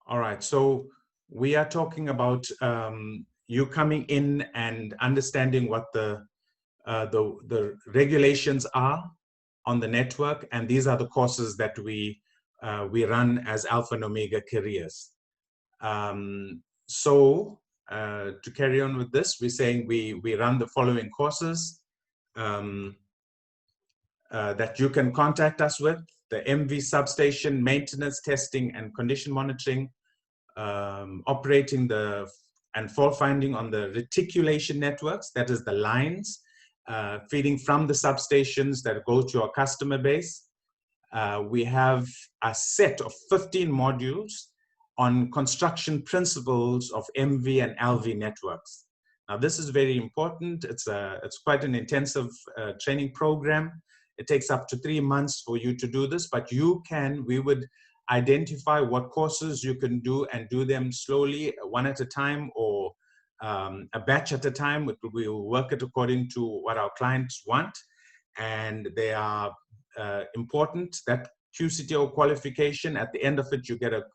All right, so we are talking about you coming in and understanding what the regulations are on the network, and these are the courses that we run as Alpha and Omega Careers. To carry on with this, we're saying we run the following courses that you can contact us with: the MV substation maintenance, testing, and condition monitoring, operating and fault finding on the reticulation networks, that is the lines feeding from the substations that go to our customer base. We have a set of 15 modules on construction principles of MV and LV networks. Now, this is very important. It's quite an intensive training program. It takes up to 3 months for you to do this, but we would identify what courses you can do and do them slowly, one at a time, or a batch at a time. We will work it according to what our clients want, and they are important. That QCTO qualification, at the end of it, you get a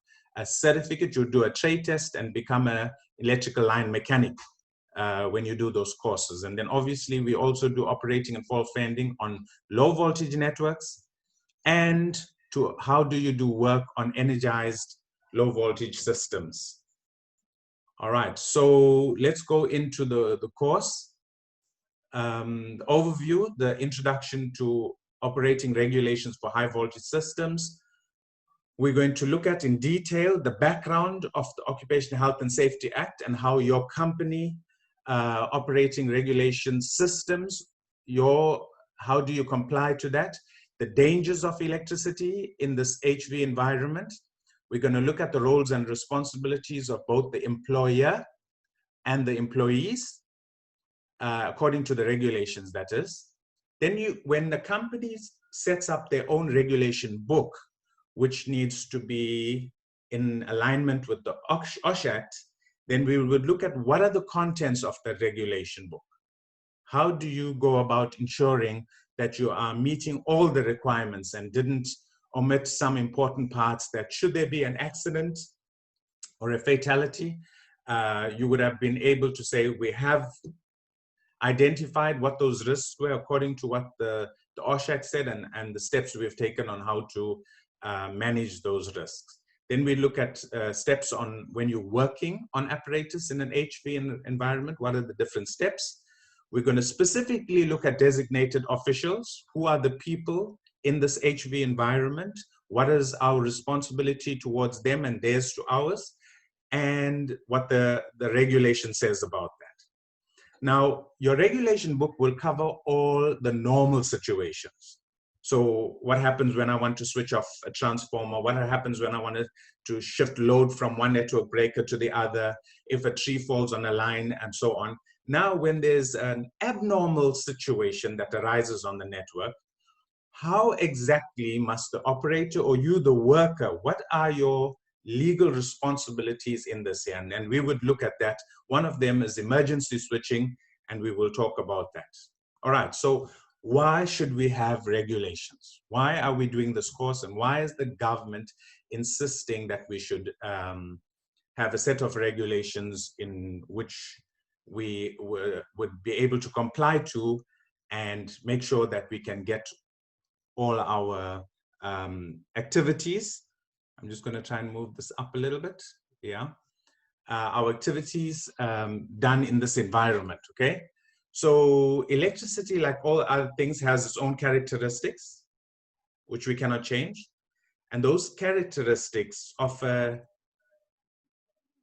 certificate. You do a trade test and become an electrical line mechanic when you do those courses. And then obviously we also do operating and fault finding on low voltage networks, and to how do you do work on energized low voltage systems. All right, so let's go into the course. Overview, the introduction to operating regulations for high voltage systems. We're going to look at in detail the background of the Occupational Health and Safety Act and how your company operating regulation systems, how do you comply to that? The dangers of electricity in this HV environment. We're going to look at the roles and responsibilities of both the employer and the employees, according to the regulations, that is. Then when the company sets up their own regulation book, which needs to be in alignment with the OSH Act, then we would look at what are the contents of the regulation book. How do you go about ensuring that you are meeting all the requirements and didn't omit some important parts that, should there be an accident or a fatality, you would have been able to say, we have identified what those risks were according to what the OSH Act said, and the steps we've taken on how to manage those risks. Then we look at steps on when you're working on apparatus in an HV environment, what are the different steps? We're going to specifically look at designated officials. Who are the people in this HV environment? What is our responsibility towards them and theirs to ours? And what the regulation says about that. Now, your regulation book will cover all the normal situations. So what happens when I want to switch off a transformer? What happens when I want to shift load from one network breaker to the other? If a tree falls on a line, and so on. Now, when there's an abnormal situation that arises on the network, how exactly must the operator or you, the worker, what are your legal responsibilities in this here? And we would look at that. One of them is emergency switching, and we will talk about that. All right, so why should we have regulations? Why are we doing this course, and why is the government insisting that we should have a set of regulations in which we would be able to comply to and make sure that we can get all our activities. I'm just going to try and move this up a little bit. Yeah. Our activities done in this environment, okay? So electricity, like all other things, has its own characteristics, which we cannot change. And those characteristics offer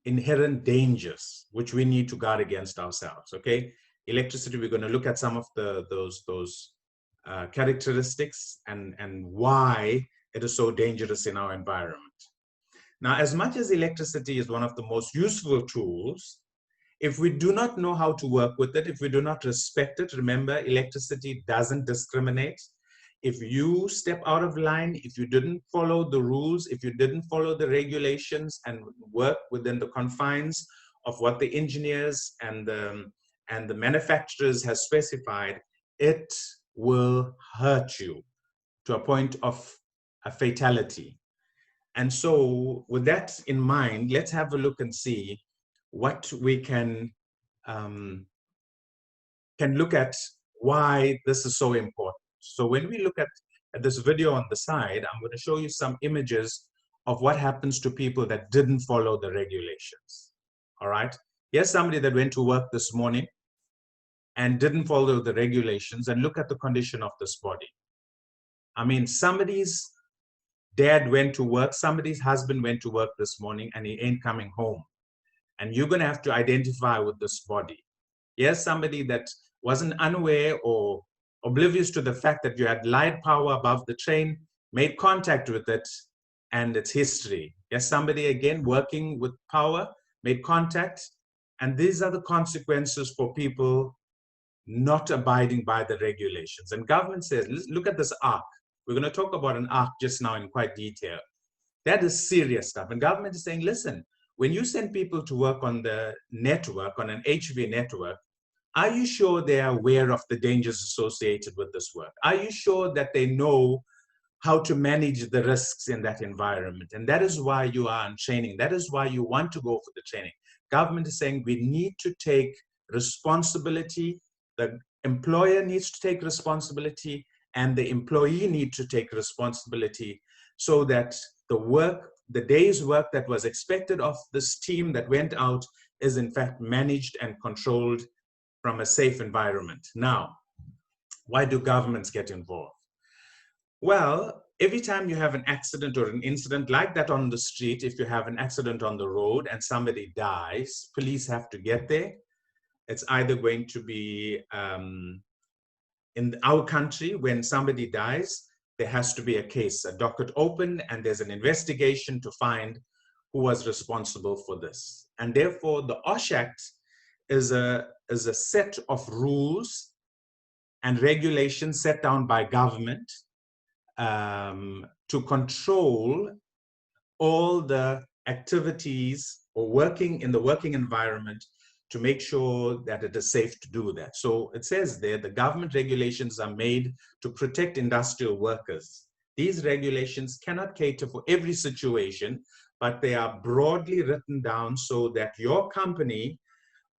inherent dangers, which we need to guard against ourselves, okay? Electricity, we're going to look at some of those characteristics and why it is so dangerous in our environment. Now, as much as electricity is one of the most useful tools, if we do not know how to work with it, if we do not respect it, remember, electricity doesn't discriminate. If you step out of line, if you didn't follow the rules, if you didn't follow the regulations and work within the confines of what the engineers and the manufacturers has specified, it will hurt you to a point of a fatality. And so with that in mind, let's have a look and see what we can look at why this is so important. So when we look at this video on the side, I'm going to show you some images of what happens to people that didn't follow the regulations. All right. Here's somebody that went to work this morning and didn't follow the regulations, and look at the condition of this body. I mean, somebody's dad went to work, somebody's husband went to work this morning and he ain't coming home. And you're going to have to identify with this body. Here's somebody that wasn't unaware or oblivious to the fact that you had light power above the train, made contact with it, and its history. Here's somebody again working with power, made contact, and these are the consequences for people not abiding by the regulations. And government says, look at this arc. We're going to talk about an arc just now in quite detail. That is serious stuff. And government is saying, listen, when you send people to work on the network, on an HV network, are you sure they are aware of the dangers associated with this work? Are you sure that they know how to manage the risks in that environment? And that is why you are on training. That is why you want to go for the training. Government is saying we need to take responsibility. The employer needs to take responsibility, and the employee needs to take responsibility, so that the day's work that was expected of this team that went out is in fact managed and controlled from a safe environment. Now, why do governments get involved? Well, every time you have an accident or an incident like that on the street, if you have an accident on the road and somebody dies, police have to get there. It's either going to be in our country, when somebody dies, there has to be a case, a docket open, and there's an investigation to find who was responsible for this. And therefore, the OSH Act is a set of rules and regulations set down by government to control all the activities or working in the working environment, to make sure that it is safe to do that. So it says there, the government regulations are made to protect industrial workers. These regulations cannot cater for every situation, but they are broadly written down so that your company,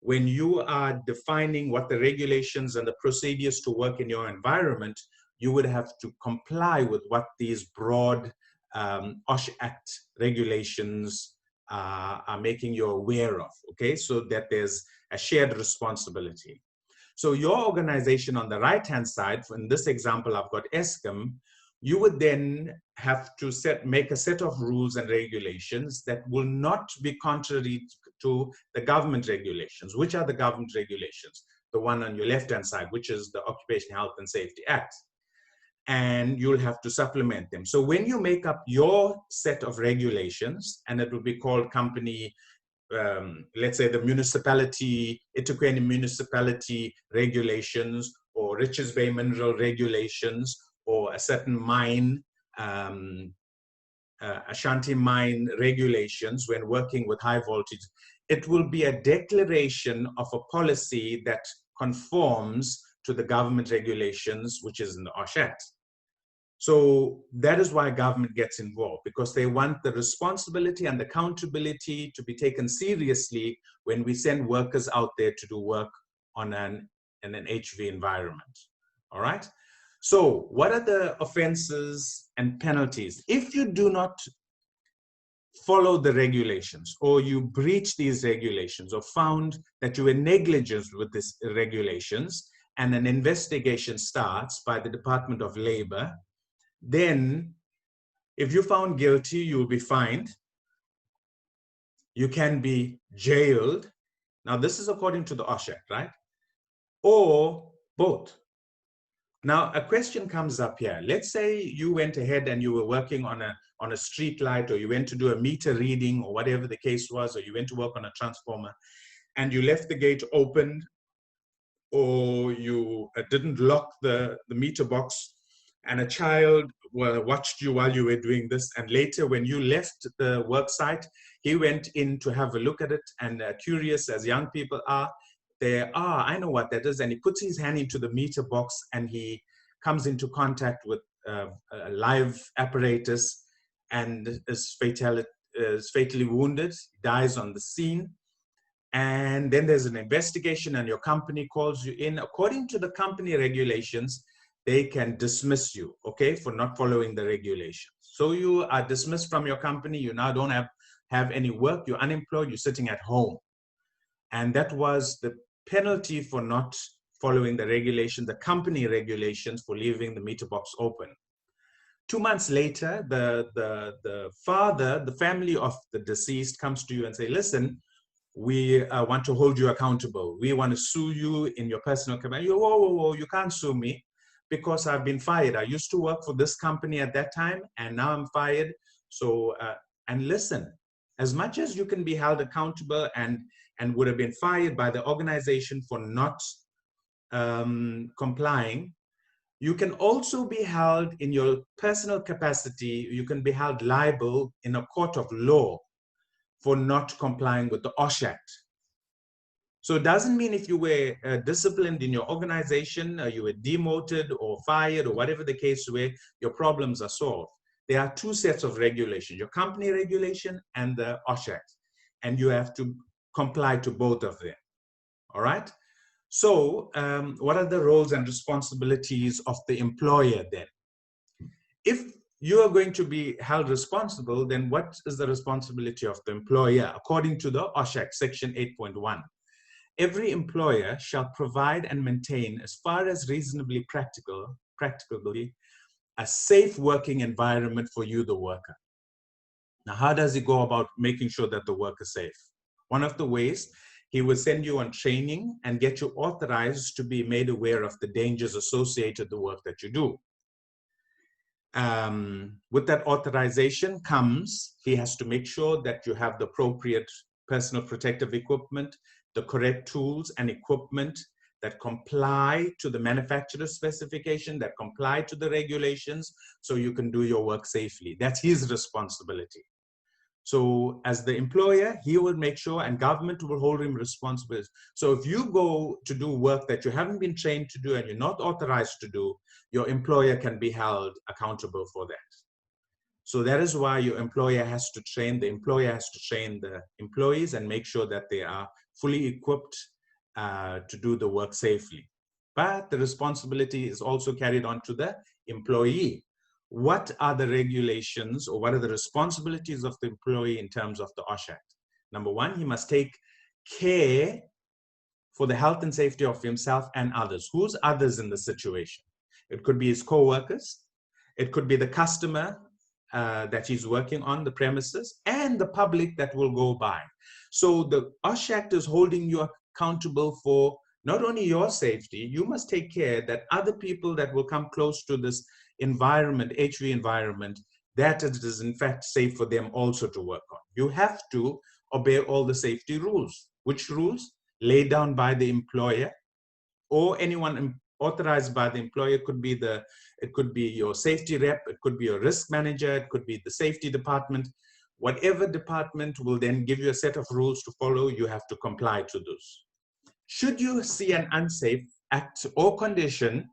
when you are defining what the regulations and the procedures to work in your environment, you would have to comply with what these broad OSH Act regulations are making you aware of, okay? So that there's a shared responsibility. So your organization on the right-hand side, in this example, I've got Eskom, you would then have to make a set of rules and regulations that will not be contrary to the government regulations. Which are the government regulations? The one on your left-hand side, which is the Occupational Health and Safety Act. And you'll have to supplement them. So when you make up your set of regulations, and it will be called company, let's say the municipality, eThekwini municipality regulations, or Richards Bay mineral regulations, or a certain mine, Ashanti mine regulations when working with high voltage, it will be a declaration of a policy that conforms to the government regulations, which is in the OSH Act. So that is why government gets involved, because they want the responsibility and accountability to be taken seriously when we send workers out there to do work on in an HV environment. All right. So what are the offenses and penalties? If you do not follow the regulations, or you breach these regulations, or found that you were negligent with these regulations, and an investigation starts by the Department of Labor, then if you're found guilty, you'll be fined. You can be jailed. Now, this is according to the OSH Act, right? Or both. Now, a question comes up here. Let's say you went ahead and you were working on a street light, or you went to do a meter reading, or whatever the case was, or you went to work on a transformer, and you left the gate open, or you didn't lock the meter box, and a child watched you while you were doing this, and later when you left the work site, he went in to have a look at it, and curious as young people are, I know what that is, and he puts his hand into the meter box, and he comes into contact with a live apparatus, and is fatally wounded, dies on the scene. And then there's an investigation and your company calls you in. According to the company regulations, they can dismiss you, okay, for not following the regulations. So you are dismissed from your company. You now don't have any work. You're unemployed. You're sitting at home. And that was the penalty for not following the regulation, the company regulations for leaving the meter box open. 2 months later, the father, the family of the deceased comes to you and say, listen, we want to hold you accountable. We want to sue you in your personal capacity. Whoa, whoa, whoa, you can't sue me because I've been fired. I used to work for this company at that time and now I'm fired. So, and listen, as much as you can be held accountable and would have been fired by the organization for not complying, you can also be held in your personal capacity. You can be held liable in a court of law for not complying with the OSH Act. So it doesn't mean if you were disciplined in your organization, you were demoted or fired or whatever the case were, your problems are solved. There are two sets of regulations, your company regulation and the OSH Act, and you have to comply to both of them, all right? So what are the roles and responsibilities of the employer then? If you are going to be held responsible, then what is the responsibility of the employer? According to the OSH Act, section 8.1, every employer shall provide and maintain, as far as reasonably practicably, a safe working environment for you, the worker. Now, how does he go about making sure that the work is safe? One of the ways, he will send you on training and get you authorized to be made aware of the dangers associated with the work that you do. With that authorization comes, he has to make sure that you have the appropriate personal protective equipment, the correct tools and equipment that comply to the manufacturer's specification, that comply to the regulations, so you can do your work safely. That's his responsibility. So as the employer, he will make sure, and government will hold him responsible. So if you go to do work that you haven't been trained to do and you're not authorized to do, your employer can be held accountable for that. So that is why your employer has to train, the employer has to train the employees and make sure that they are fully equipped to do the work safely. But the responsibility is also carried on to the employee. What are the regulations or what are the responsibilities of the employee in terms of the OSH Act? Number one, he must take care for the health and safety of himself and others. Who's others in the situation? It could be his co-workers. It could be the customer that he's working on the premises and the public that will go by. So the OSH Act is holding you accountable for not only your safety, you must take care that other people that will come close to this environment, HV environment, that it is in fact safe for them also to work on. You have to obey all the safety rules. Which rules? Laid down by the employer or anyone authorized by the employer. It could be your safety rep, it could be your risk manager, it could be the safety department. Whatever department will then give you a set of rules to follow, you have to comply to those. Should you see an unsafe act or condition,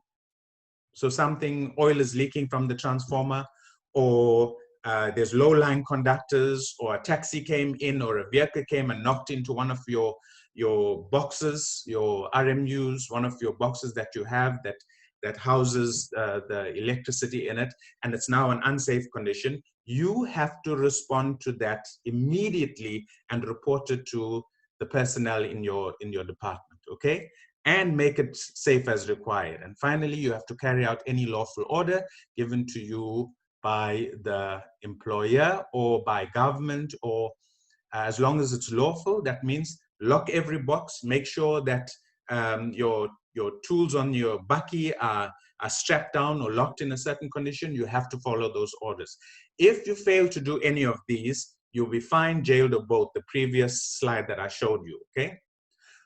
so something, oil is leaking from the transformer, or there's low-lying conductors, or a taxi came in, or a vehicle came and knocked into one of your boxes, your RMUs, one of your boxes that you have that houses the electricity in it, and it's now an unsafe condition, you have to respond to that immediately and report it to the personnel in your department, okay? And make it safe as required. And finally, you have to carry out any lawful order given to you by the employer or by government, or as long as it's lawful. That means lock every box, make sure that your tools on your bakkie are strapped down or locked in a certain condition. You have to follow those orders. If you fail to do any of these, you'll be fined, jailed, or both, the previous slide that I showed you, okay?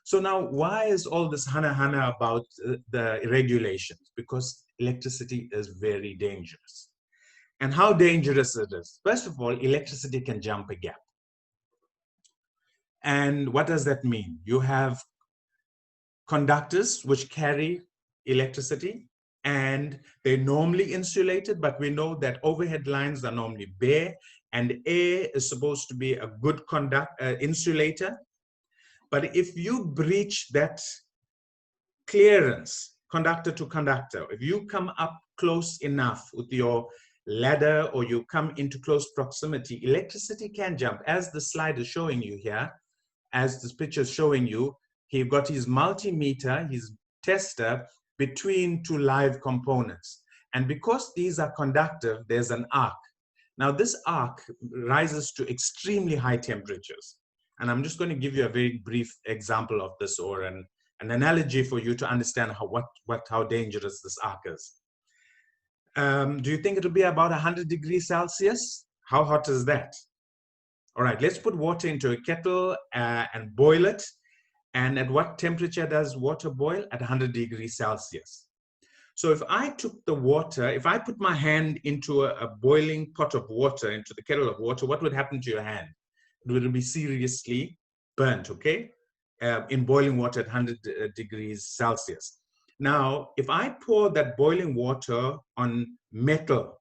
So now, why is all this hana about the regulations? Because electricity is very dangerous. And how dangerous it is? First of all, electricity can jump a gap. And what does that mean? You have conductors which carry electricity, and they're normally insulated, but we know that overhead lines are normally bare, and air is supposed to be a good insulator. But if you breach that clearance, conductor to conductor, if you come up close enough with your ladder or you come into close proximity, electricity can jump. As the slide is showing you here, as this picture is showing you, he got his multimeter, his tester, between two live components. And because these are conductive, there's an arc. Now this arc rises to extremely high temperatures. And I'm just going to give you a very brief example of this, or an analogy for you to understand how dangerous this arc is. Do you think it'll be about 100 degrees Celsius? How hot is that? All right, let's put water into a kettle and boil it. And at what temperature does water boil? At 100 degrees Celsius. So if I took the water, if I put my hand into a boiling pot of water, into the kettle of water, what would happen to your hand? It would be seriously burnt, okay? In boiling water at 100 degrees Celsius. Now, if I pour that boiling water on metal,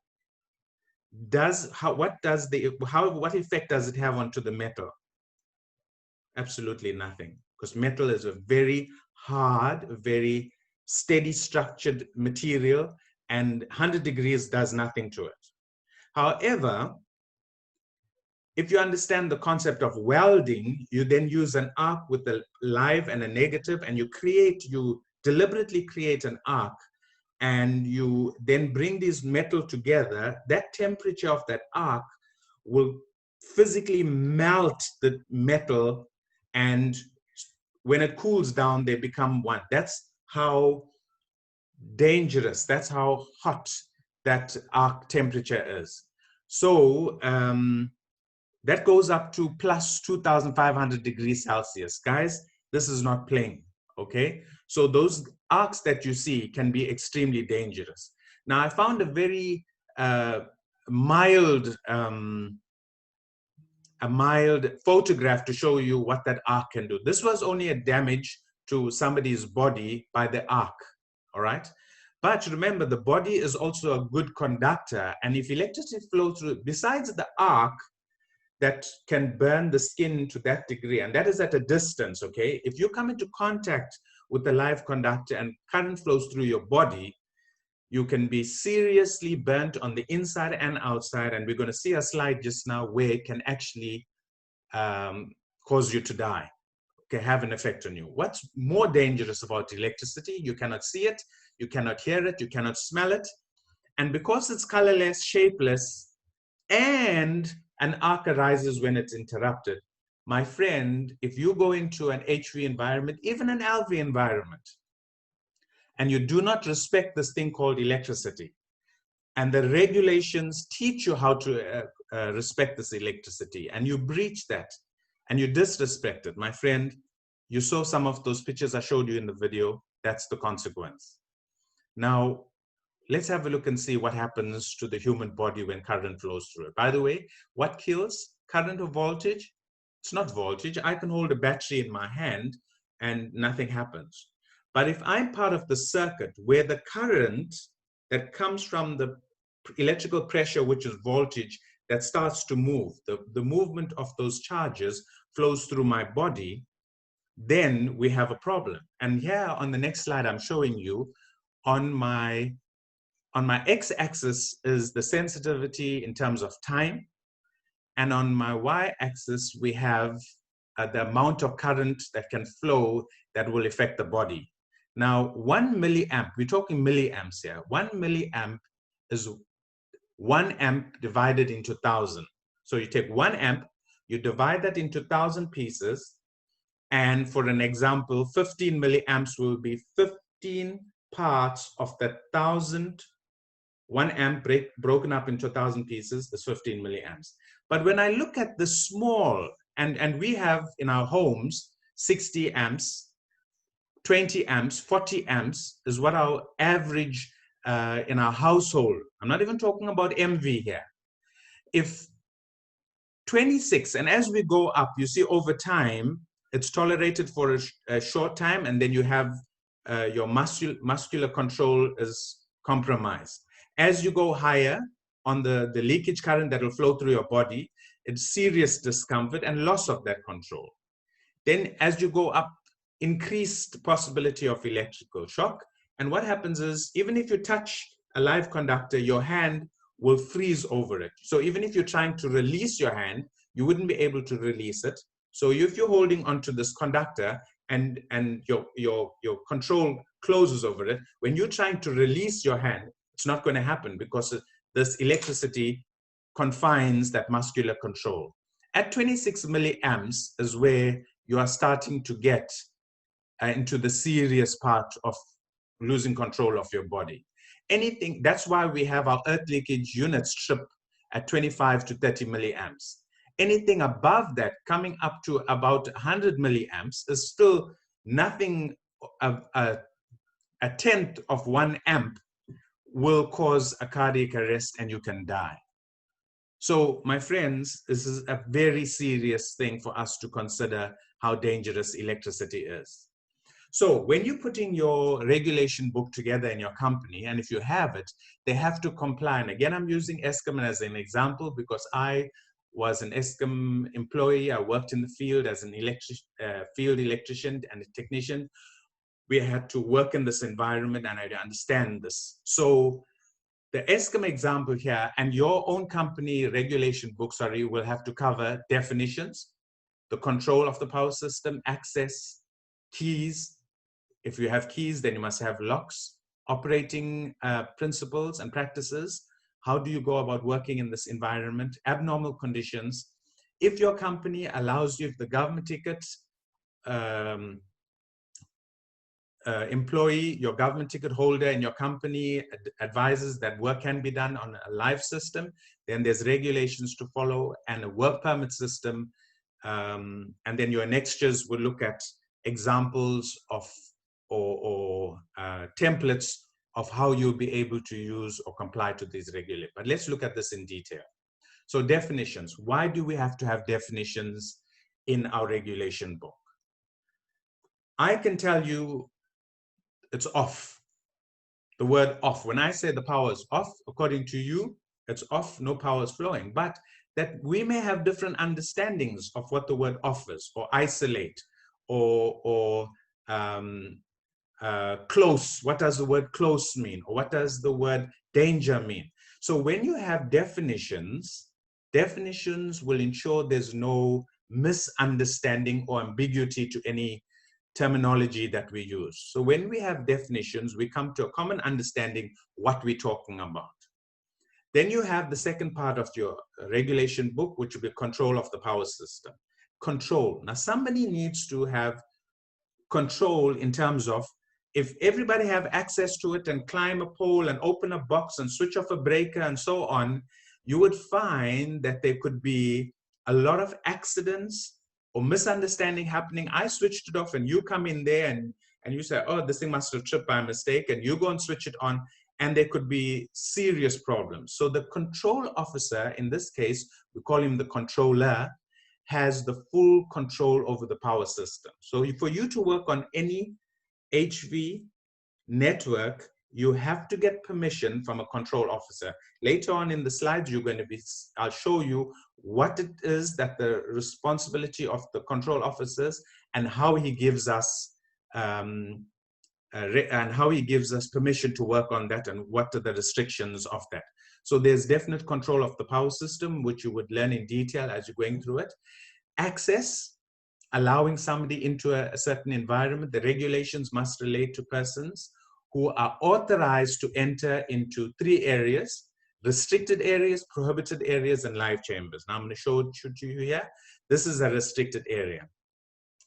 what effect does it have onto the metal? Absolutely nothing, because metal is a very hard, very steady structured material, and 100 degrees does nothing to it. However, if you understand the concept of welding, you then use an arc with a live and a negative, and you deliberately create an arc, and you then bring these metal together. That temperature of that arc will physically melt the metal, and when it cools down, they become one. That's how dangerous, that's how hot that arc temperature is. So that goes up to plus 2,500 degrees Celsius. Guys, this is not playing, okay? So those arcs that you see can be extremely dangerous. Now, I found a very mild photograph to show you what that arc can do. This was only a damage to somebody's body by the arc, all right? But remember, the body is also a good conductor, and if electricity flows through, besides the arc that can burn the skin to that degree, and that is at a distance, okay? If you come into contact with the live conductor and current flows through your body, you can be seriously burnt on the inside and outside, and we're going to see a slide just now where it can actually cause you to die, okay, have an effect on you. What's more dangerous about electricity? You cannot see it, you cannot hear it, you cannot smell it, and because it's colorless, shapeless, and an arc arises when it's interrupted. My friend, if you go into an HV environment, even an LV environment, and you do not respect this thing called electricity, and the regulations teach you how to respect this electricity, and you breach that, and you disrespect it, my friend, you saw some of those pictures I showed you in the video, that's the consequence. Now, let's have a look and see what happens to the human body when current flows through it. By the way, what kills? Current or voltage? It's not voltage. I can hold a battery in my hand and nothing happens. But if I'm part of the circuit where the current that comes from the electrical pressure, which is voltage, that starts to move, the movement of those charges flows through my body, then we have a problem. And here on the next slide, I'm showing you on my x-axis is the sensitivity in terms of time. And on my y-axis, we have the amount of current that can flow that will affect the body. Now, 1 milliamp, we're talking milliamps here. 1 milliamp is 1 amp divided into 1,000. So you take 1 amp, you divide that into 1,000 pieces. And for an example, 15 milliamps will be 15 parts of that 1,000. 1 amp broken up into 1,000 pieces is 15 milliamps. But when I look at the small, and we have in our homes 60 amps, 20 amps, 40 amps is what our average in our household. I'm not even talking about MV here. If 26, and as we go up, you see over time, it's tolerated for a short time, and then you have your muscular control is compromised. As you go higher on the leakage current that will flow through your body, it's serious discomfort and loss of that control. Then as you go up, increased possibility of electrical shock. And what happens is, even if you touch a live conductor, your hand will freeze over it. So even if you're trying to release your hand, you wouldn't be able to release it. So if you're holding onto this conductor and your control closes over it, when you're trying to release your hand, it's not going to happen because this electricity confines that muscular control. At 26 milliamps is where you are starting to get into the serious part of losing control of your body. Anything, that's why we have our earth leakage units trip at 25 to 30 milliamps. Anything above that, coming up to about 100 milliamps, is still nothing. A tenth of 1 amp will cause a cardiac arrest and you can die. So my friends, this is a very serious thing for us to consider how dangerous electricity is. So when you're putting your regulation book together in your company, and if you have it, they have to comply. And again, I'm using Eskom as an example because I was an Eskom employee. I worked in the field as an field electrician and a technician. We had to work in this environment and I understand this. So the Eskom example here and your own company regulation book, sorry, will have to cover definitions, the control of the power system, access, keys. If you have keys, then you must have locks, operating principles and practices. How do you go about working in this environment? Abnormal conditions. If your company allows you, if the government ticket employee, your government ticket holder in your company advises that work can be done on a live system, then there's regulations to follow and a work permit system. And then your annexures will look at examples of or templates of how you'll be able to use or comply to these regulations. But let's look at this in detail. So definitions. Why do we have to have definitions in our regulation book? I can tell you it's off. The word off. When I say the power is off, according to you, it's off, no power is flowing. But that we may have different understandings of what the word off is, or isolate, or close. What does the word close mean? Or what does the word danger mean? So when you have definitions, definitions will ensure there's no misunderstanding or ambiguity to any terminology that we use. So when we have definitions, we come to a common understanding what we're talking about. Then you have the second part of your regulation book, which will be control of the power system. Control. Now somebody needs to have control in terms of if everybody have access to it and climb a pole and open a box and switch off a breaker and so on, you would find that there could be a lot of accidents or misunderstanding happening. I switched it off and you come in there and you say, oh, this thing must have tripped by mistake, and you go and switch it on, and there could be serious problems. So the control officer, in this case, we call him the controller, has the full control over the power system. So for you to work on any HV network, you have to get permission from a control officer. Later on in the slides, I'll show you what it is that the responsibility of the control officers and how he gives us permission to work on that and what are the restrictions of that. So there's definite control of the power system, which you would learn in detail as you're going through it. Access, allowing somebody into a certain environment. The regulations must relate to persons who are authorized to enter into 3 areas: restricted areas, prohibited areas, and live chambers. Now I'm going to show it to you here. This is a restricted area.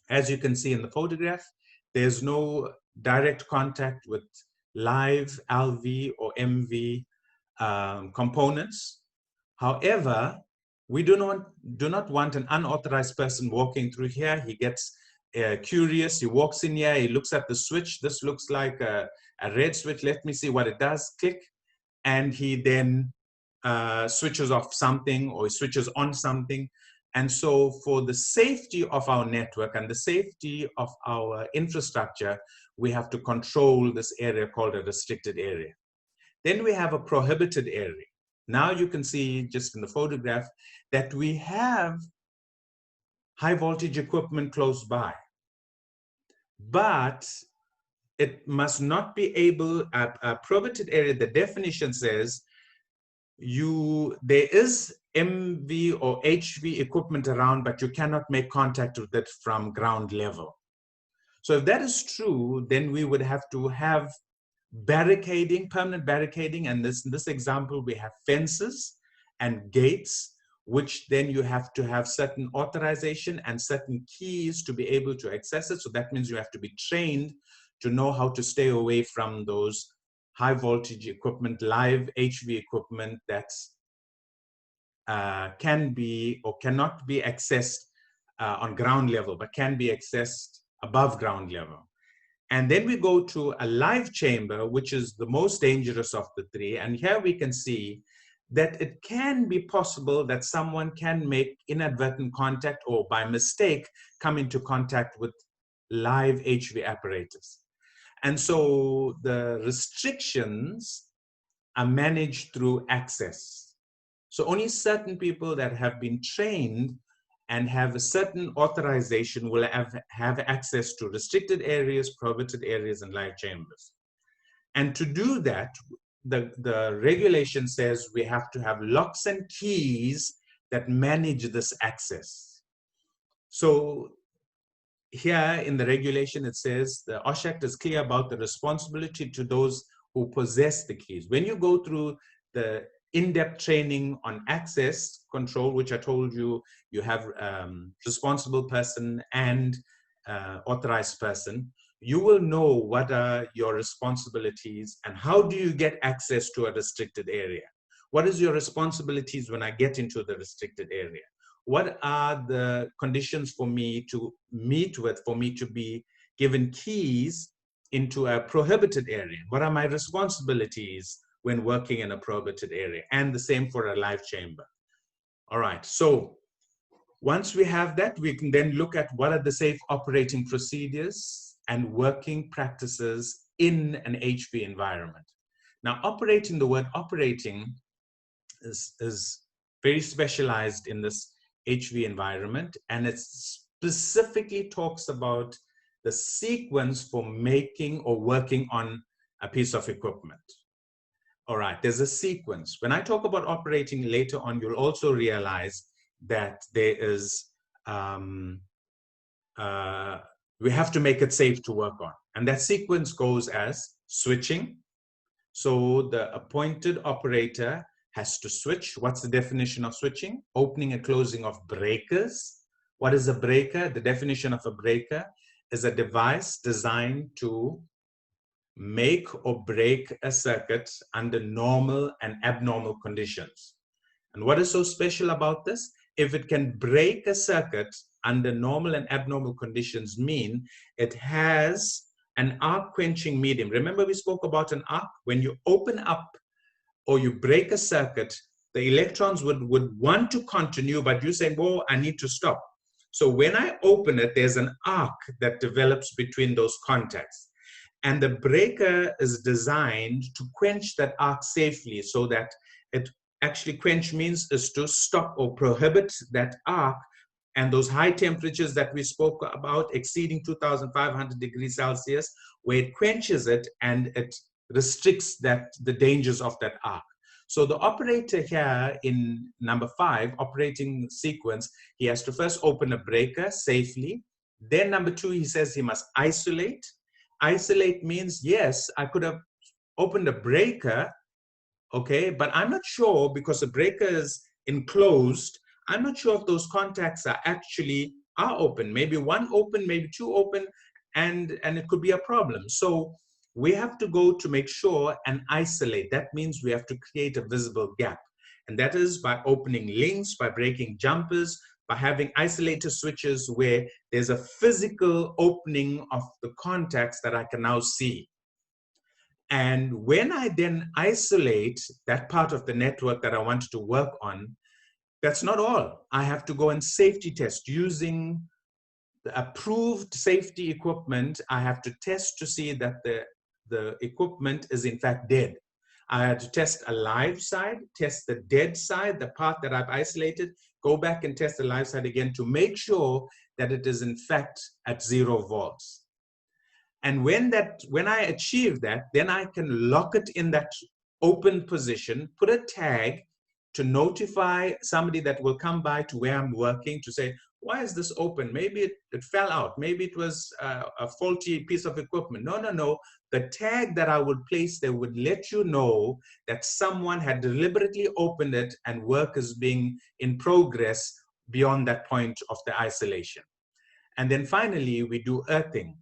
As you can see in the photograph, there's no direct contact with live LV or MV components. However, we do not want an unauthorized person walking through here. He gets curious, he walks in here, he looks at the switch. This looks like a red switch. Let me see what it does. Click. And he then switches off something or switches on something. And so for the safety of our network and the safety of our infrastructure, we have to control this area called a restricted area. Then we have a prohibited area. Now you can see just in the photograph that we have high voltage equipment close by, but it must not be able, a prohibited area, the definition says there is MV or HV equipment around, but you cannot make contact with it from ground level. So if that is true, then we would have to have barricading, permanent barricading, and in this example, we have fences and gates, which then you have to have certain authorization and certain keys to be able to access it. So that means you have to be trained to know how to stay away from those high voltage equipment, live HV equipment that can be or cannot be accessed on ground level, but can be accessed above ground level. And then we go to a live chamber, which is the most dangerous of the three. And here we can see that it can be possible that someone can make inadvertent contact or by mistake come into contact with live HV apparatus. And so the restrictions are managed through access. So only certain people that have been trained and have a certain authorization will have access to restricted areas, prohibited areas, and live chambers. And to do that, the regulation says we have to have locks and keys that manage this access. So here in the regulation, it says the OSH Act is clear about the responsibility to those who possess the keys. When you go through the in-depth training on access control, which I told you, you have responsible person and authorized person, you will know what are your responsibilities and how do you get access to a restricted area. What is your responsibilities when I get into the restricted area? What are the conditions for me to meet with, for me to be given keys into a prohibited area? What are my responsibilities when working in a prohibited area? And the same for a live chamber. All right, so once we have that, we can then look at what are the safe operating procedures and working practices in an HV environment. Now, operating, the word operating is very specialized in this HV environment, and it specifically talks about the sequence for making or working on a piece of equipment. All right, there's a sequence. When I talk about operating later on, you'll also realize that there is, we have to make it safe to work on. And that sequence goes as switching. So the appointed operator has to switch. What's the definition of switching? Opening and closing of breakers. What is a breaker? The definition of a breaker is a device designed to make or break a circuit under normal and abnormal conditions. And what is so special about this? If it can break a circuit under normal and abnormal conditions, mean it has an arc quenching medium. Remember we spoke about an arc? When you open up or you break a circuit, the electrons would want to continue, but you say, well, I need to stop. So when I open it, there's an arc that develops between those contacts. And the breaker is designed to quench that arc safely so that it actually quench means is to stop or prohibit that arc and those high temperatures that we spoke about exceeding 2,500 degrees Celsius, where it quenches it and it restricts the dangers of that arc. So the operator here in number 5, operating sequence, he has to first open a breaker safely. Then number 2, he says he must isolate. Isolate means, yes, I could have opened a breaker, okay, but I'm not sure because the breaker is enclosed. I'm not sure if those contacts are open. Maybe one open, maybe 2 open, and it could be a problem. So we have to go to make sure and isolate. That means we have to create a visible gap. And that is by opening links, by breaking jumpers, by having isolator switches where there's a physical opening of the contacts that I can now see. And when I then isolate that part of the network that I wanted to work on, that's not all. I have to go and safety test using the approved safety equipment. I have to test to see that the equipment is in fact dead. I had to test a live side, test the dead side, the part that I've isolated, go back and test the live side again to make sure that it is in fact at 0 volts. And when I achieve that, then I can lock it in that open position, put a tag to notify somebody that will come by to where I'm working to say, why is this open? Maybe it fell out. Maybe it was a faulty piece of equipment. No. The tag that I would place there would let you know that someone had deliberately opened it and work is being in progress beyond that point of the isolation. And then finally, we do earthing.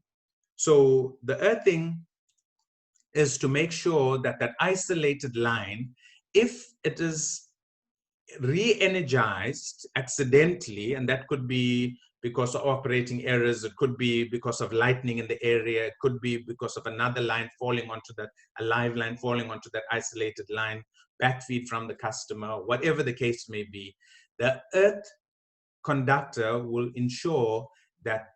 So the earthing is to make sure that that isolated line, if it is re-energized accidentally, and that could be because of operating errors, it could be because of lightning in the area, it could be because of another line falling onto that, a live line falling onto that isolated line, backfeed from the customer, whatever the case may be, the earth conductor will ensure that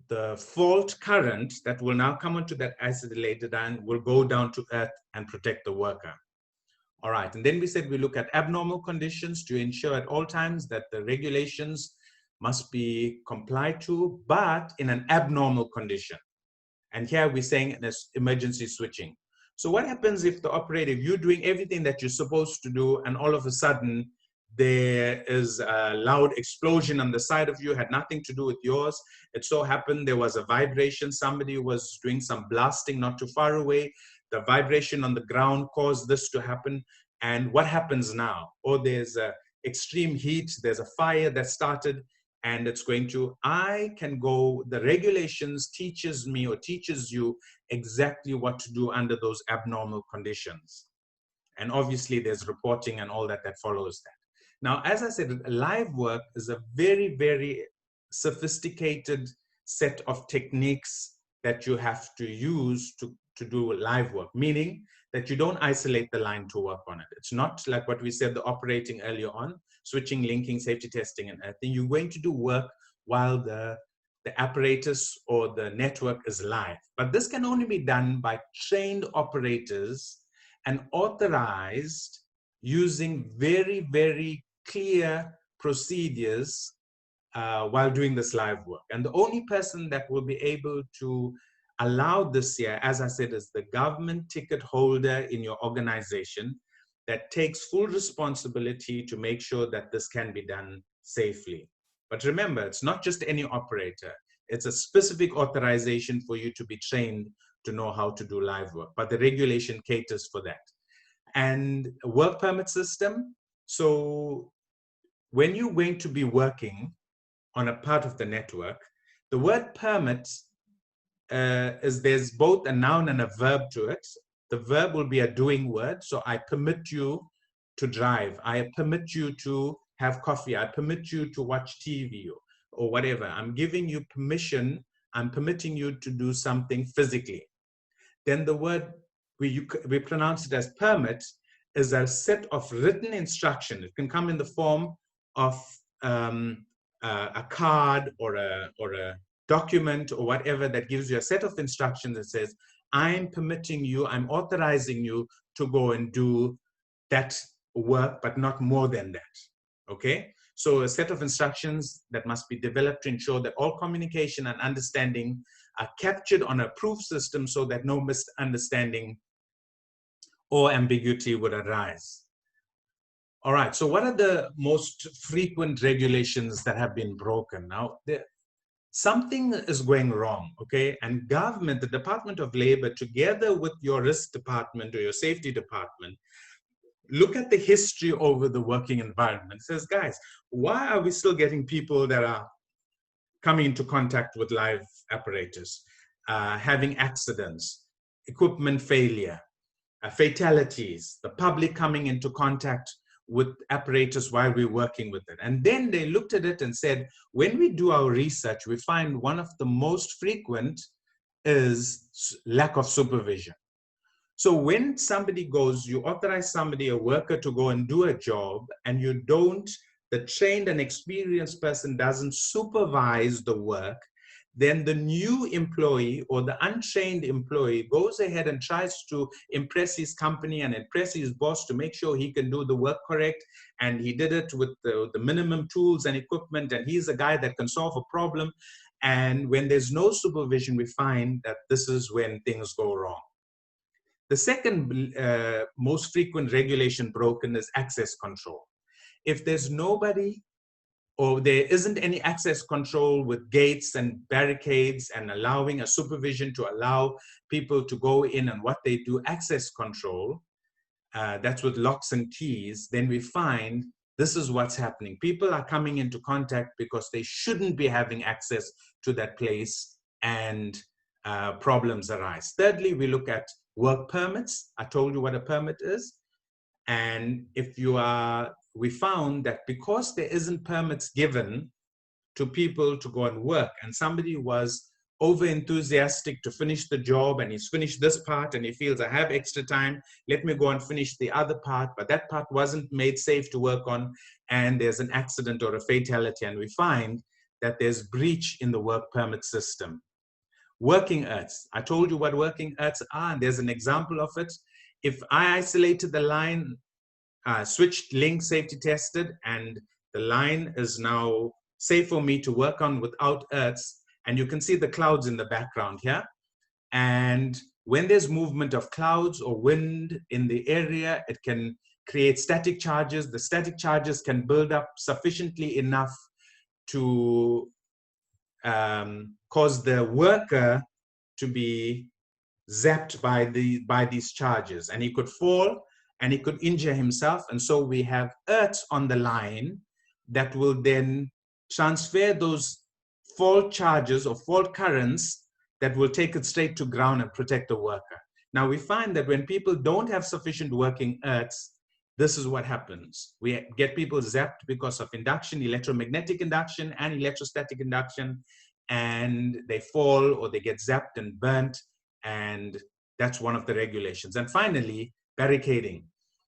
the fault current that will now come onto that isolated line will go down to earth and protect the worker. All right, and then we said we look at abnormal conditions to ensure at all times that the regulations must be complied to, but in an abnormal condition. And here we're saying there's emergency switching. So what happens if the operator, you're doing everything that you're supposed to do, and all of a sudden there is a loud explosion on the side of you, had nothing to do with yours. It so happened there was a vibration, somebody was doing some blasting not too far away. The vibration on the ground caused this to happen. And what happens now? Or there's extreme heat, there's a fire that started, and it's going to, the regulations teaches me or teaches you exactly what to do under those abnormal conditions. And obviously there's reporting and all that follows that. Now, as I said, live work is a very, very sophisticated set of techniques that you have to use to do live work, meaning that you don't isolate the line to work on it. It's not like what we said, the operating earlier on, switching, linking, safety testing, and everything. You're going to do work while the apparatus or the network is live. But this can only be done by trained operators and authorized using very, very clear procedures while doing this live work. And the only person that will be able to allow this here, as I said, is the government ticket holder in your organization that takes full responsibility to make sure that this can be done safely. But remember, it's not just any operator. It's a specific authorization for you to be trained to know how to do live work, but the regulation caters for that. And a work permit system. So when you're going to be working on a part of the network, the word permit there's both a noun and a verb to it. The verb will be a doing word. So I permit you to drive. I permit you to have coffee. I permit you to watch TV or whatever. I'm giving you permission. I'm permitting you to do something physically. Then the word, we pronounce it as permit, is a set of written instruction. It can come in the form of a card or a document or whatever that gives you a set of instructions that says, I'm permitting you, I'm authorizing you to go and do that work, but not more than that, okay? So a set of instructions that must be developed to ensure that all communication and understanding are captured on a proof system so that no misunderstanding or ambiguity would arise. All right, so what are the most frequent regulations that have been broken? Now, something is going wrong, okay? And government, the Department of Labor, together with your risk department or your safety department, look at the history over the working environment. It says, guys, why are we still getting people that are coming into contact with live apparatus, having accidents, equipment failure, fatalities, the public coming into contact with apparatus while we're working with it? And then they looked at it and said, when we do our research, we find one of the most frequent is lack of supervision. So when somebody goes, you authorize somebody, a worker, to go and do a job, and you don't, the trained and experienced person doesn't supervise the work, then the new employee or the untrained employee goes ahead and tries to impress his company and impress his boss to make sure he can do the work correct. And he did it with the minimum tools and equipment, and he's a guy that can solve a problem. And when there's no supervision, we find that this is when things go wrong. The second most frequent regulation broken is access control. If there's nobody, or there isn't any access control with gates and barricades and allowing a supervision to allow people to go in and what they do, access control, that's with locks and keys, then we find this is what's happening. People are coming into contact because they shouldn't be having access to that place, and problems arise. Thirdly, we look at work permits. I told you what a permit is. And if you are, we found that because there isn't permits given to people to go and work, and somebody was over enthusiastic to finish the job, and he's finished this part and he feels, I have extra time, let me go and finish the other part, but that part wasn't made safe to work on, and there's an accident or a fatality, and we find that there's breach in the work permit system. Working earths. I told you what working earths are, and there's an example of it. If I isolated the line, switched link safety tested, and the line is now safe for me to work on without earths, and you can see the clouds in the background here. And when there's movement of clouds or wind in the area, it can create static charges. The static charges can build up sufficiently enough to cause the worker to be zapped by these charges, and he could fall and he could injure himself. And so we have earths on the line that will then transfer those fault charges or fault currents that will take it straight to ground and protect the worker. Now we find that when people don't have sufficient working earths, this is what happens. We get people zapped because of induction, electromagnetic induction and electrostatic induction, and they fall or they get zapped and burnt, and that's one of the regulations. And finally, barricading.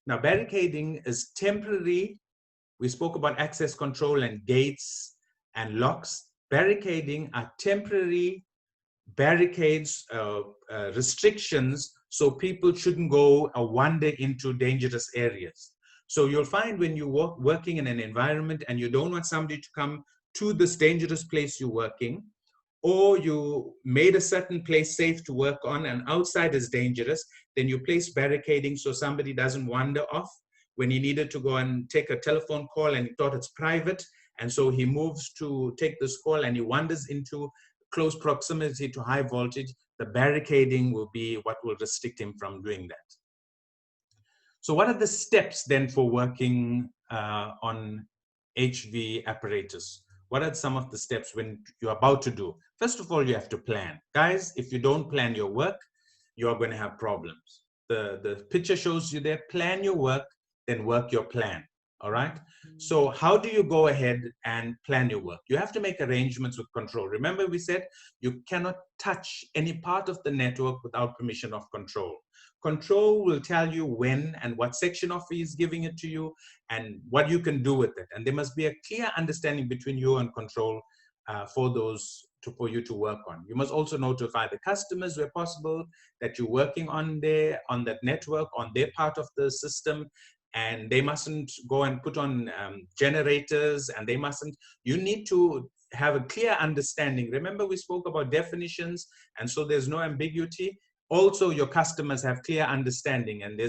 Now, barricading is temporary. We spoke about access control and gates and locks. Barricading are temporary barricades, restrictions, so people shouldn't go or wander into dangerous areas. So you'll find when you're working in an environment and you don't want somebody to come to this dangerous place you're working, or you made a certain place safe to work on and outside is dangerous, then you place barricading so somebody doesn't wander off when he needed to go and take a telephone call and he thought it's private. And so he moves to take this call and he wanders into close proximity to high voltage. The barricading will be what will restrict him from doing that. So what are the steps then for working on HV apparatus? What are some of the steps when you're about to do? First of all, you have to plan. Guys, if you don't plan your work, you're going to have problems. The picture shows you there, plan your work, then work your plan. All right. So how do you go ahead and plan your work? You have to make arrangements with control. Remember, we said you cannot touch any part of the network without permission of control. Control will tell you when and what section of it is giving it to you and what you can do with it. And there must be a clear understanding between you and control for you to work on. You must also notify the customers where possible that you're working on that network, on their part of the system. And they mustn't go and put on generators, and you need to have a clear understanding. Remember, we spoke about definitions, and so there's no ambiguity. Also, your customers have clear understanding, and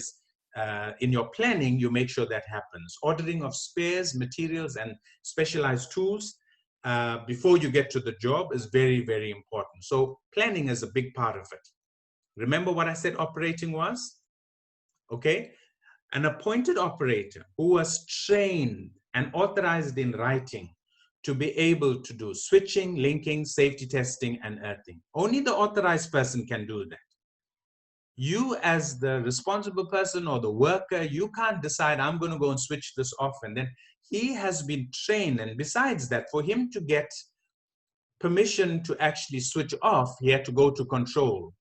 in your planning, you make sure that happens. Ordering of spares, materials, and specialized tools before you get to the job is very, very important. So planning is a big part of it. Remember what I said operating was? Okay. An appointed operator who was trained and authorized in writing to be able to do switching, linking, safety testing, and earthing. Only the authorized person can do that. You as the responsible person or the worker, you can't decide, I'm going to go and switch this off. And then he has been trained. And besides that, for him to get permission to actually switch off, he had to go to control.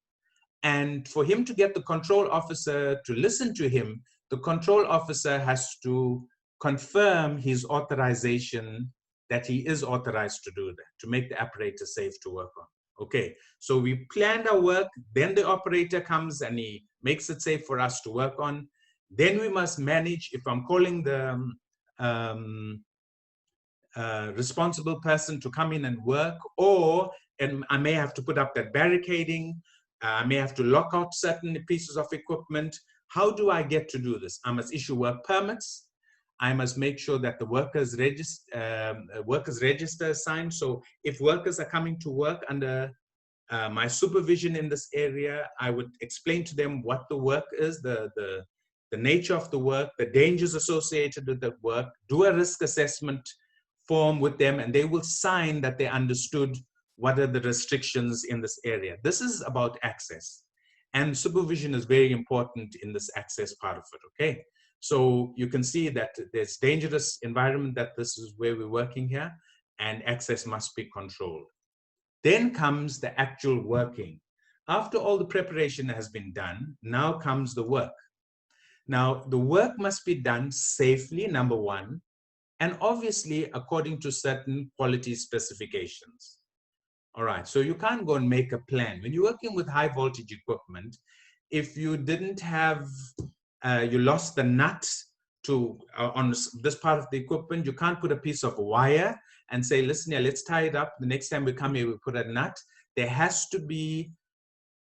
And for him to get the control officer to listen to him, the control officer has to confirm his authorization that he is authorized to do that, to make the apparatus safe to work on. Okay, so we planned our work, then the operator comes and he makes it safe for us to work on. Then we must manage, if I'm calling the responsible person to come in and work, and I may have to put up that barricading, I may have to lock out certain pieces of equipment. How do I get to do this? I must issue work permits. I must make sure that the workers register is signed. So if workers are coming to work under my supervision in this area, I would explain to them what the work is, the nature of the work, the dangers associated with the work, do a risk assessment form with them, and they will sign that they understood what are the restrictions in this area. This is about access. And supervision is very important in this access part of it, okay? So you can see that there's dangerous environment, that this is where we're working here, and access must be controlled. Then comes the actual working. After all the preparation has been done, now comes the work. Now, the work must be done safely, number one, and obviously according to certain quality specifications. All right, so you can't go and make a plan. When you're working with high voltage equipment, if you didn't have, you lost the nut on this part of the equipment, you can't put a piece of wire and say, listen here, let's tie it up. The next time we come here, we put a nut. There has to be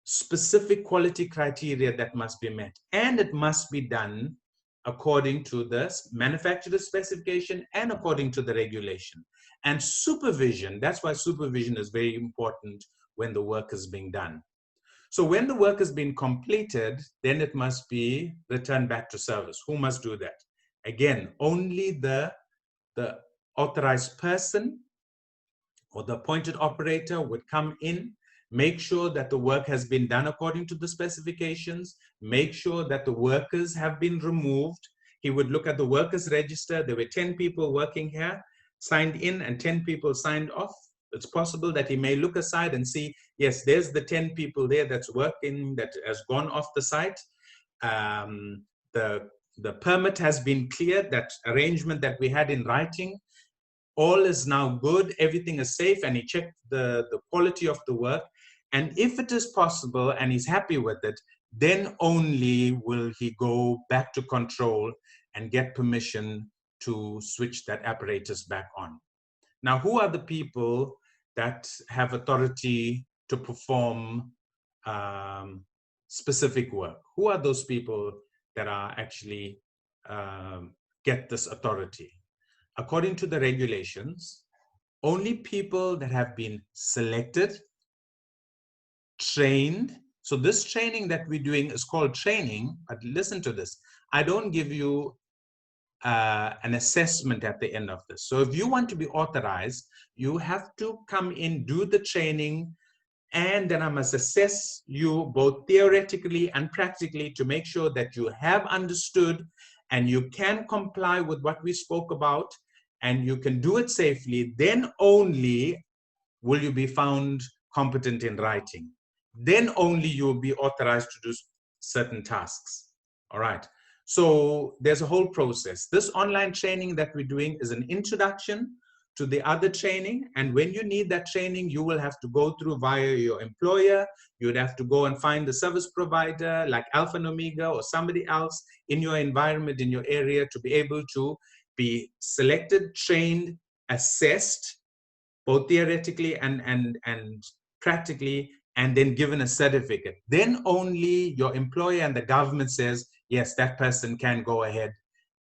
specific quality criteria that must be met, and it must be done according to the manufacturer's specification and according to the regulation. And supervision, that's why supervision is very important when the work is being done. So when the work has been completed, then it must be returned back to service. Who must do that? Again, only the authorized person or the appointed operator would come in, make sure that the work has been done according to the specifications, make sure that the workers have been removed. He would look at the workers register. There were 10 people working here, signed in, and 10 people signed off. It's possible that he may look aside and see, yes, there's the 10 people there that's working, that has gone off the site. The permit has been cleared, that arrangement that we had in writing, all is now good, everything is safe, and he checked the quality of the work. And if it is possible and he's happy with it, then only will he go back to control and get permission to switch that apparatus back on. Now, who are the people that have authority to perform specific work? Who are those people that are actually get this authority? According to the regulations, only people that have been selected, trained. So this training that we're doing is called training, but listen to this. I don't give you an assessment at the end of this. So if you want to be authorized, you have to come in, do the training, and then I must assess you both theoretically and practically to make sure that you have understood and you can comply with what we spoke about, and you can do it safely. Then only will you be found competent in writing. Then only you will be authorized to do certain tasks. All right. So there's a whole process. This online training that we're doing is an introduction to the other training. And when you need that training, you will have to go through via your employer. You would have to go and find the service provider like Alpha and Omega or somebody else in your environment, in your area, to be able to be selected, trained, assessed, both theoretically and practically, and then given a certificate. Then only your employer and the government says, yes, that person can go ahead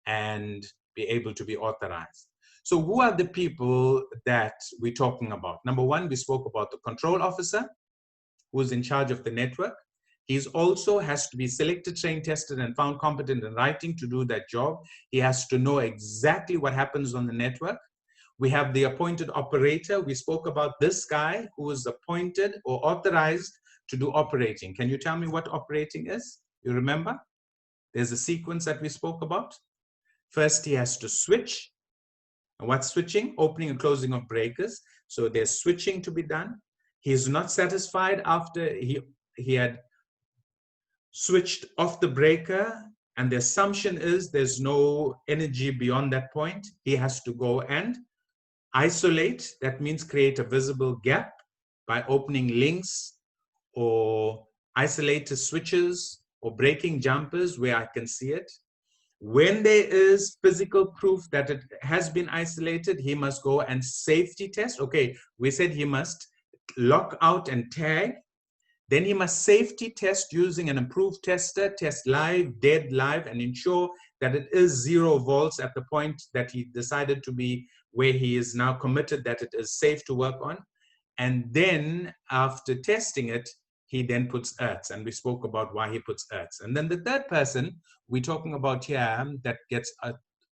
and be able to be authorized. So who are the people that we're talking about? Number one, we spoke about the control officer, who's in charge of the network. He also has to be selected, trained, tested, and found competent in writing to do that job. He has to know exactly what happens on the network. We have the appointed operator. We spoke about this guy who is appointed or authorized to do operating. Can you tell me what operating is? You remember? There's a sequence that we spoke about. First, he has to switch. And what's switching? Opening and closing of breakers. So there's switching to be done. He's not satisfied after he had switched off the breaker, and the assumption is there's no energy beyond that point. He has to go and Isolate, that means create a visible gap by opening links or isolated switches or breaking jumpers where I can see it. When there is physical proof that it has been isolated, he must go and safety test. Okay, we said he must lock out and tag. Then he must safety test using an improved tester, test live, dead live, and ensure that it is 0 volts at the point that he decided to be where he is now committed that it is safe to work on. And then after testing it, he then puts earths, and we spoke about why he puts earths. And then the third person we're talking about here that gets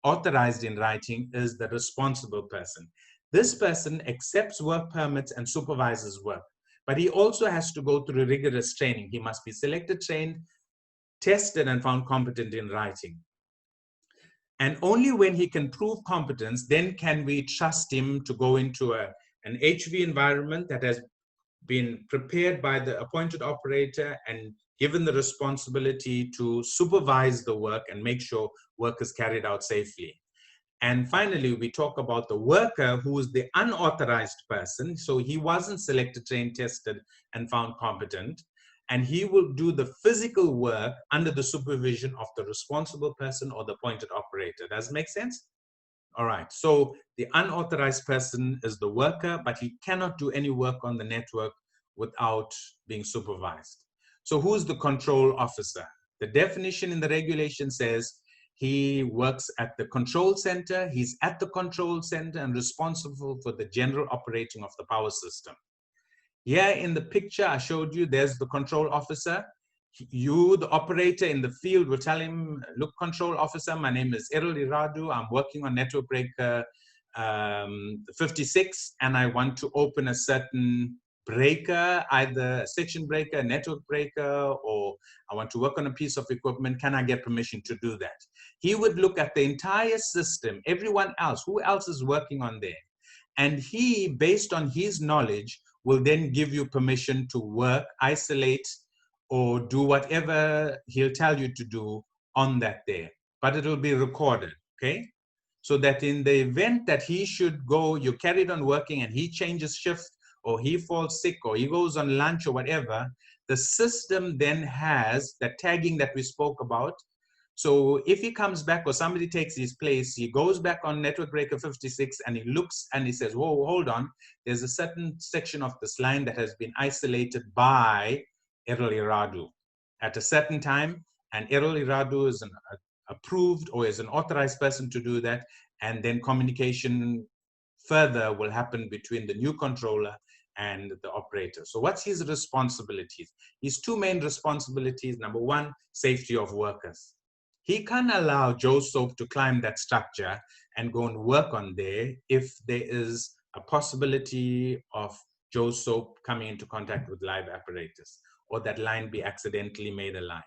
authorized in writing is the responsible person. This person accepts work permits and supervises work, but he also has to go through rigorous training. He must be selected, trained, tested, and found competent in writing. And only when he can prove competence, then can we trust him to go into an HV environment that has been prepared by the appointed operator and given the responsibility to supervise the work and make sure work is carried out safely. And finally, we talk about the worker who is the unauthorized person. So he wasn't selected, trained, tested, and found competent. And he will do the physical work under the supervision of the responsible person or the appointed operator. Does it make sense? All right, so the unauthorized person is the worker, but he cannot do any work on the network without being supervised. So who's the control officer? The definition in the regulation says he works at the control center, he's at the control center and responsible for the general operating of the power system. Here in the picture I showed you, there's the control officer. You, the operator in the field, will tell him, look, control officer, my name is Errol Iradu. I'm working on network breaker 56, and I want to open a certain breaker, either a section breaker, a network breaker, or I want to work on a piece of equipment. Can I get permission to do that? He would look at the entire system, everyone else, who else is working on there. And he, based on his knowledge, will then give you permission to work, isolate, or do whatever he'll tell you to do on that day, but it will be recorded, okay? So that in the event that he should go, you carried on working and he changes shift, or he falls sick, or he goes on lunch or whatever, the system then has the tagging that we spoke about. So if he comes back or somebody takes his place, he goes back on network breaker 56 and he looks and he says, whoa, hold on, there's a certain section of this line that has been isolated by Errol Iradu at a certain time, and Errol Iradu is an approved or is an authorized person to do that, and then communication further will happen between the new controller and the operator. So what's his responsibilities? His two main responsibilities: number one, safety of workers. He can't allow Joe Soap to climb that structure and go and work on there if there is a possibility of Joe Soap coming into contact with live apparatus, or that line be accidentally made alive.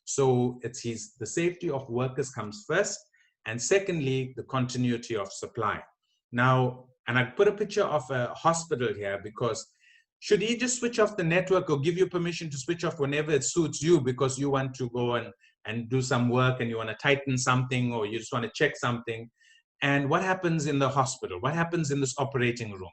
So it's the safety of workers comes first, and secondly, the continuity of supply. Now, and I put a picture of a hospital here because should he just switch off the network or give you permission to switch off whenever it suits you because you want to go and do some work and you want to tighten something or you just want to check something? And what happens in the hospital? What happens in this operating room?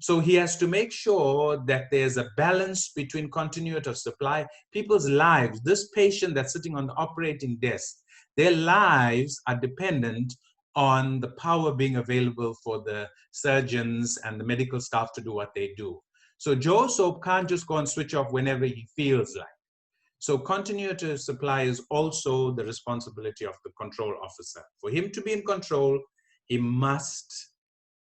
So he has to make sure that there's a balance between continuity of supply, people's lives. This patient that's sitting on the operating desk, their lives are dependent on the power being available for the surgeons and the medical staff to do what they do. So Joe Soap can't just go and switch off whenever he feels like. So continuity of supply is also the responsibility of the control officer. For him to be in control, he must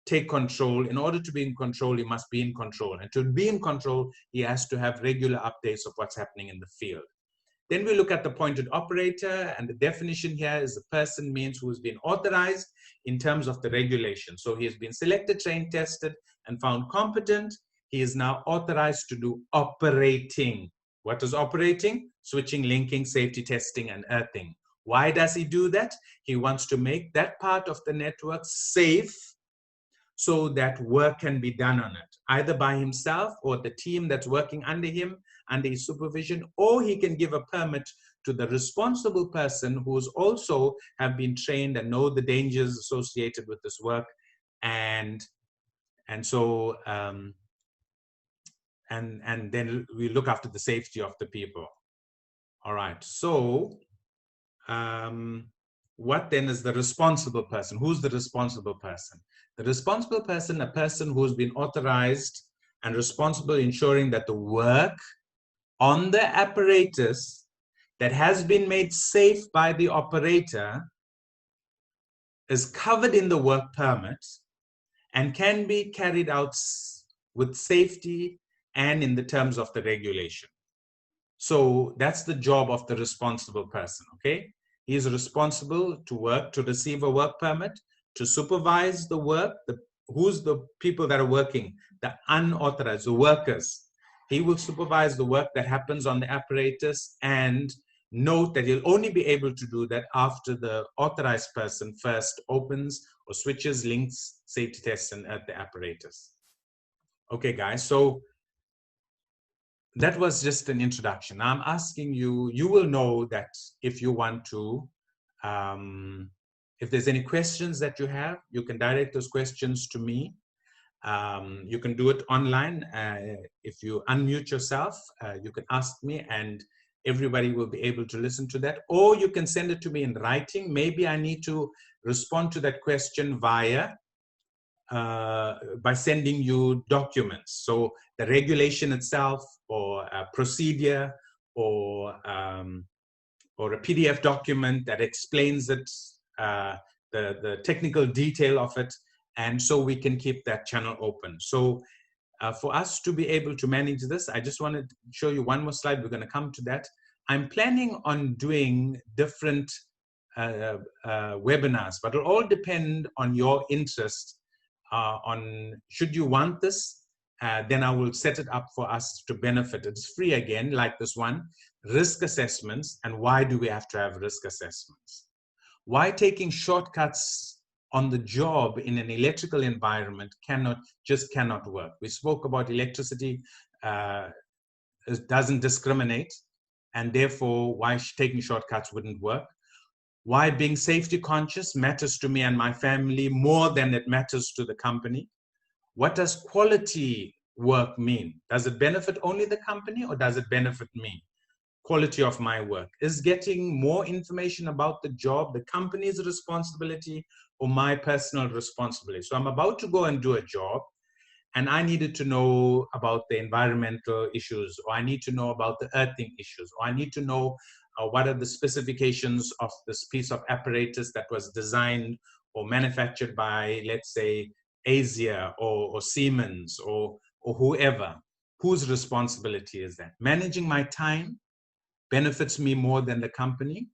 take control. In order to be in control, he must be in control. And to be in control, he has to have regular updates of what's happening in the field. Then we look at the appointed operator, and the definition here is the person means who has been authorized in terms of the regulation. So he has been selected, trained, tested, and found competent. He is now authorized to do operating. What is operating? Switching, linking, safety testing, and earthing. Why does he do that? He wants to make that part of the network safe so that work can be done on it, either by himself or the team that's working under him, under his supervision, or he can give a permit to the responsible person who's also have been trained and know the dangers associated with this work and so and then we look after the safety of the people. All right, so what then is the responsible person? Who's the responsible person? The responsible person, a person who's been authorized and responsible, ensuring that the work on the apparatus that has been made safe by the operator is covered in the work permit and can be carried out with safety and in the terms of the regulation. So that's the job of the responsible person, okay? He is responsible to work, to receive a work permit, to supervise the work. Who's the people that are working? The unauthorized, the workers. He will supervise the work that happens on the apparatus, and note that he'll only be able to do that after the authorized person first opens or switches, links, safety tests at the apparatus. Okay, guys, so that was just an introduction. I'm asking you, you will know that if you want to, if there's any questions that you have, you can direct those questions to me. You can do it online. If you unmute yourself, you can ask me and everybody will be able to listen to that. Or you can send it to me in writing. Maybe I need to respond to that question via by sending you documents. So the regulation itself, or a procedure, or a PDF document that explains it, the technical detail of it, and so we can keep that channel open. So for us to be able to manage this, I just want to show you one more slide. We're going to come to that. I'm planning on doing different webinars, but it'll all depend on your interest. On should you want this, then I will set it up for us to benefit. It's free again, like this one, risk assessments. And why do we have to have risk assessments? Why taking shortcuts on the job in an electrical environment cannot work. We spoke about electricity doesn't discriminate, and therefore why taking shortcuts wouldn't work. Why being safety conscious matters to me and my family more than it matters to the company. What does quality work mean? Does it benefit only the company or does it benefit me? Quality of my work. Is getting more information about the job the company's responsibility or my personal responsibility? So I'm about to go and do a job and I needed to know about the environmental issues, or I need to know about the earthing issues, or I need to know what are the specifications of this piece of apparatus that was designed or manufactured by, let's say, Asia or Siemens or whoever. Whose responsibility is that? Managing my time benefits me more than the company.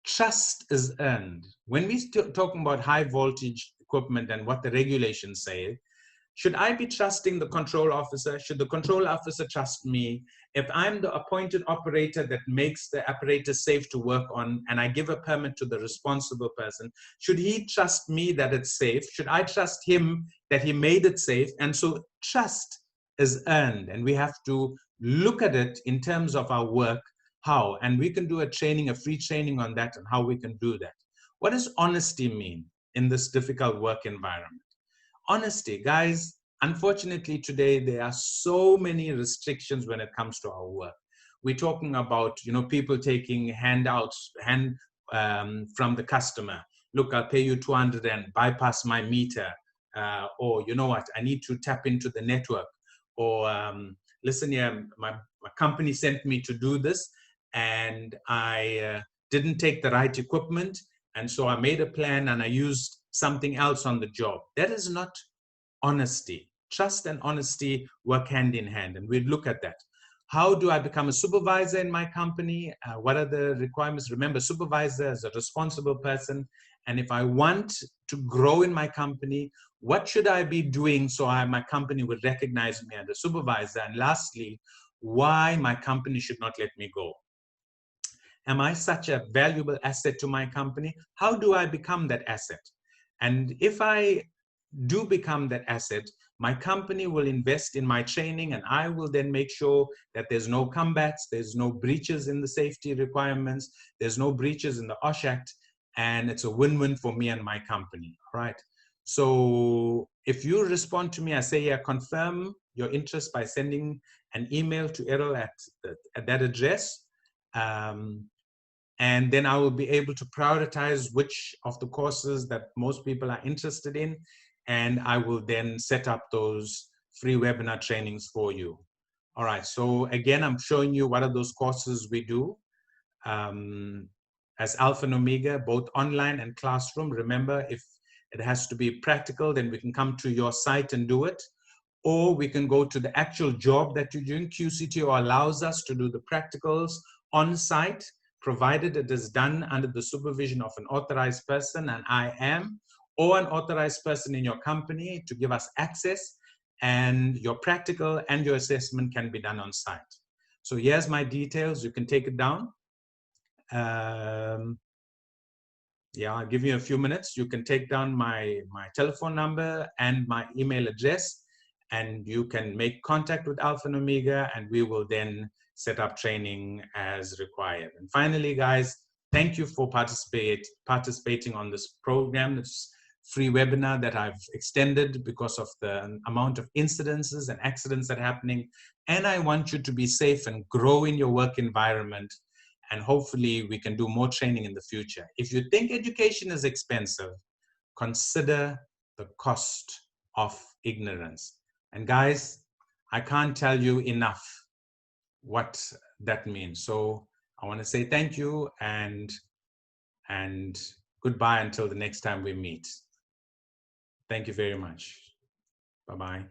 Trust is earned. When we talking about high voltage equipment and what the regulations say, should I be trusting the control officer? Should the control officer trust me? If I'm the appointed operator that makes the apparatus safe to work on and I give a permit to the responsible person, should he trust me that it's safe? Should I trust him that he made it safe? And so trust is earned, and we have to look at it in terms of our work, how, and we can do a training, a free training on that and how we can do that. What does honesty mean in this difficult work environment? Honesty, guys, unfortunately today there are so many restrictions when it comes to our work. We're talking about, people taking handouts from the customer. Look, I'll pay you 200 and bypass my meter. Or you know what, I need to tap into the network. Or listen here, my company sent me to do this and I didn't take the right equipment. And so I made a plan and I used something else on the job. That is not honesty. Trust and honesty work hand in hand, and we'd look at that. How do I become a supervisor in my company? What are the requirements? Remember, supervisor is a responsible person. And if I want to grow in my company, what should I be doing so my company would recognize me as a supervisor? And lastly, why my company should not let me go? Am I such a valuable asset to my company? How do I become that asset? And if I do become that asset, my company will invest in my training, and I will then make sure that there's no comebacks, there's no breaches in the safety requirements, there's no breaches in the OSH Act, and it's a win-win for me and my company, right? So if you respond to me, I say, yeah, confirm your interest by sending an email to Errol at that address. And then I will be able to prioritize which of the courses that most people are interested in. And I will then set up those free webinar trainings for you. All right, so again, I'm showing you what are those courses we do. As Alpha and Omega, both online and classroom. Remember, if it has to be practical, then we can come to your site and do it. Or we can go to the actual job that you're doing. QCTO allows us to do the practicals on site, provided it is done under the supervision of an authorized person, and I am, or an authorized person in your company to give us access, and your practical and your assessment can be done on site. So here's my details. You can take it down. Yeah, I'll give you a few minutes. You can take down my telephone number and my email address, and you can make contact with Alpha and Omega, and we will then set up training as required. And finally, guys, thank you for participating on this program. It's free webinar that I've extended because of the amount of incidences and accidents that are happening. And I want you to be safe and grow in your work environment. And hopefully we can do more training in the future. If you think education is expensive, consider the cost of ignorance. And guys, I can't tell you enough what that means. So I want to say thank you and goodbye until the next time we meet. Thank you very much. Bye-bye.